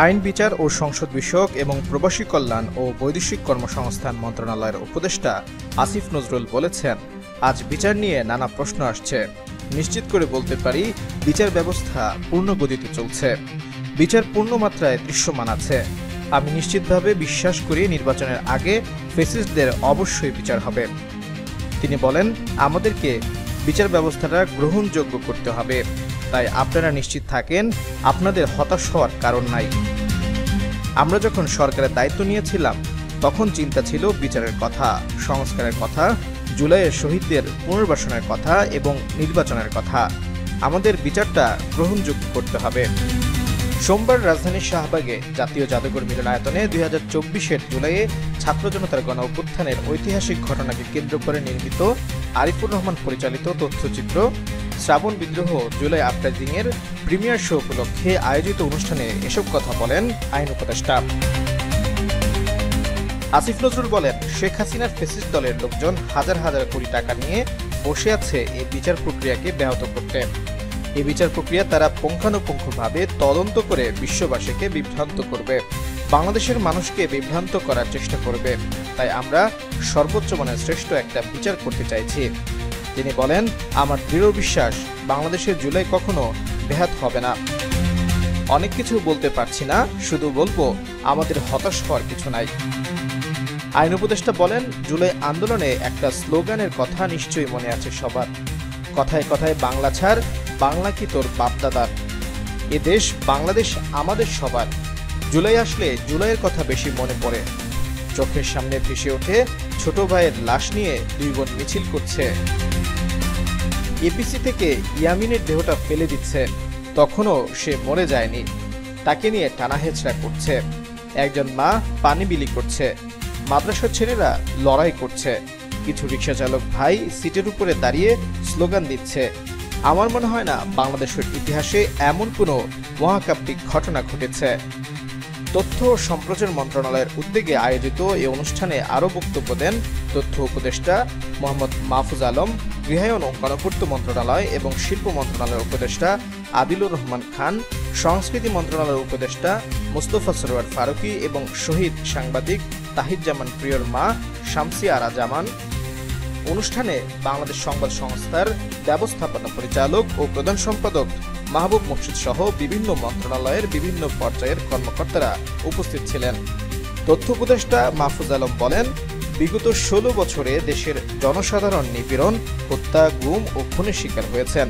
আইন, বিচার ও সংসদ বিষয়ক এবং প্রবাসী কল্যাণ ও বৈদেশিক কর্মসংস্থান মন্ত্রণালয়ের উপদেষ্টা আসিফ নজরুল বলেছেন, আজ বিচার নিয়ে নানা প্রশ্ন আসছে। নিশ্চিত করে বলতে পারি, বিচার ব্যবস্থা পূর্ণ গতিতে চলছে। বিচার পূর্ণ মাত্রায় দৃশ্যমান আছে। আমি নিশ্চিতভাবে বিশ্বাস করি নির্বাচনের আগে ফ্যাসিস্টদের অবশ্যই বিচার হবে। তিনি বলেন, আমাদেরকে বিচার ব্যবস্থাটা গ্রহণযোগ্য করতে হবে। তাই আপনারা নিশ্চিত থাকেন, আপনাদের হতাশ হওয়ার কারণ নাই। আমরা যখন সরকারের দায়িত্ব নিয়েছিলাম তখন চিন্তা ছিল বিচারের কথা, সংস্কারের কথা, জুলাইয়ের শহীদদের পুনর্বাসনের কথা এবং নির্বাচনের কথা। আমাদের বিচারটা গ্রহণযোগ্য করতে হবে। সোমবার রাজধানীর শাহবাগে জাতীয় জাদুঘর মিলনায়তনে 2024-এর জুলাইয়ে ছাত্র জনতার গণ অভ্যুত্থানের ঐতিহাসিক ঘটনাকে কেন্দ্র করে নির্মিত আরিফুর রহমান পরিচালিত তথ্যচিত্র শ্রাবণ বিদ্রোহ জুলাই আপরাইজিংয়ের প্রিমিয়ার শো উপলক্ষে আয়োজিত অনুষ্ঠানে এসব কথা বলেন আইন উপদেষ্টা আসিফ নজরুল। বলেন, শেখ হাসিনার ফ্যাসিস্ট দলের লোকজন হাজার হাজার কোটি টাকা নিয়ে বসে আছে এই বিচার প্রক্রিয়াকে ব্যাহত করতে। এই বিচার প্রক্রিয়া তারা পুঙ্খানুপুঙ্খভাবে তদন্ত করে বিশ্ববাসীকে বিভ্রান্ত করবে, বাংলাদেশের মানুষকে বিভ্রান্ত করার চেষ্টা করবে। তাই আমরা সর্বোচ্চ মানের শ্রেষ্ঠ একটা বিচার করতে চাইছি। তিনি বলেন, আমার দৃঢ় বিশ্বাস বাংলাদেশের জুলাই কখনো ব্যাহত হবে না। অনেক কিছু বলতে পারছি না, শুধু বলবো আমাদের হতাশ হওয়ার কিছু নাই। আইন উপদেষ্টা বলেন, জুলাই আন্দোলনে একটা স্লোগানের কথা নিশ্চয়ই মনে আছে সবার। কথায় কথায় বাংলা ছাড়, বাংলা কি তোর বাপদাদার। এ দেশ বাংলাদেশ আমাদের সবার। জুলাই আসলে জুলাইয়ের কথা বেশি মনে পড়ে। চোখের সামনে ভেসে ওঠে ছোট ভাইয়ের লাশ নিয়ে দুই বোন মিছিল করছে। এপিসি থেকে ইয়ামিনের দেহটা ফেলে দিচ্ছে, তখনও সে মরে যায়নি। তাকে নিয়ে টানা হেঁচড়া করছে। একজন মা পানি বিলি করছে। মাদ্রাসার ছেলেরা লড়াই করছে। কিছু রিক্সা চালক ভাই সিটের উপরে দাঁড়িয়ে স্লোগান দিচ্ছে। আমার মনে হয় না বাংলাদেশের ইতিহাসে এমন কোনো মহাকাব্যিক ঘটনা ঘটেছে। তথ্য ও সম্প্রচার মন্ত্রণালয়ের উদ্যোগে আয়োজিত এই অনুষ্ঠানে আরও বক্তব্য দেন তথ্য উপদেষ্টা মোহাম্মদ মাহফুজ আলম, গৃহায়ন ও গণপূর্ত মন্ত্রণালয় এবং শিল্প মন্ত্রণালয়ের উপদেষ্টা আদিলুর রহমান খান, সংস্কৃতি মন্ত্রণালয়ের উপদেষ্টা মুস্তফা সরোয়ার ফারুকী এবং শহীদ সাংবাদিক তাহিজ্জামান প্রিয়র মা শামসিয়া আরা জামান। অনুষ্ঠানে বাংলাদেশ সংবাদ সংস্থার ব্যবস্থাপনা পরিচালক ও প্রধান সম্পাদক মাহবুব মুর্শিদ সহ বিভিন্ন মন্ত্রণালয়ের বিভিন্ন পর্যায়ের কর্মকর্তারা উপস্থিত ছিলেন। তথ্য উপদেষ্টা মাহফুজ আলম বলেন, বিগত 16 বছরে দেশের জনসাধারণ নিপীড়ন, হত্যা, গুম ও খুনের শিকার হয়েছেন।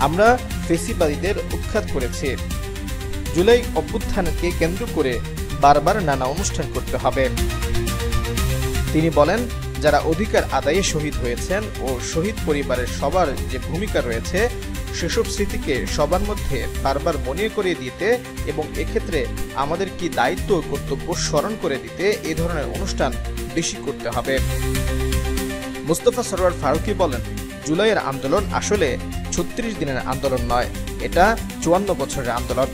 আমরা ফ্যাসিবাদীদের উৎখাত করেছি। জুলাই অভ্যুত্থানকে কেন্দ্র করে বারবার নানা অনুষ্ঠান করতে হবে। তিনি বলেন, যারা অধিকার আদায়ে শহীদ হয়েছেন ও শহীদ পরিবারের সবার যে ভূমিকা রয়েছে সেসব স্মৃতিকে সবার মধ্যে বারবার মনে করিয়ে দিতে এবং এক্ষেত্রে আমাদের কি দায়িত্ব ও কর্তব্য স্মরণ করে দিতে এ ধরনের অনুষ্ঠান বেশি করতে হবে। মুস্তফা সরোয়ার ফারুকী বলেন, জুলাইয়ের আন্দোলন আসলে 36 দিনের আন্দোলন নয়, এটা 54 বছরের আন্দোলন।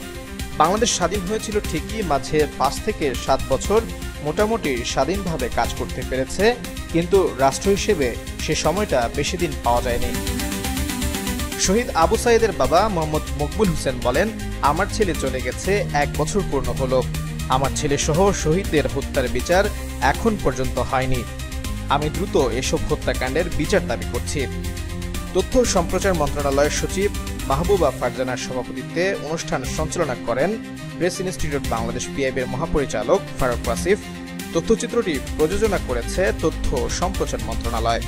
বাংলাদেশ স্বাধীন হয়েছিল ঠিকই, মাঝে 5 থেকে 7 বছর মোটামুটি স্বাধীনভাবে কাজ করতে পেরেছে, কিন্তু রাষ্ট্র হিসেবে সে সময়টা বেশি দিন পাওয়া যায়নি। শহীদ আবু সাইদের বাবা মোহাম্মদ মকবুল হোসেন বলেন, আমার ছেলে চলে গেছে, 1 বছর পূর্ণ হলো। আমার ছেলে সহ শহীদদের হত্যার বিচার এখন পর্যন্ত হয়নি। আমি দ্রুত এসব হত্যাকাণ্ডের বিচার দাবি করছি। তথ্য ও সম্প্রচার মন্ত্রণালয়ের সচিব মাহবুবা ফারজানার সভাপতিত্বে অনুষ্ঠান সঞ্চালনা করেন প্রেস ইনস্টিটিউট বাংলাদেশ পিআইবির মহাপরিচালক ফারুক আসিফ। তথ্যচিত্রটি প্রযোজনা করেছে তথ্য ও সম্প্রচার মন্ত্রণালয়।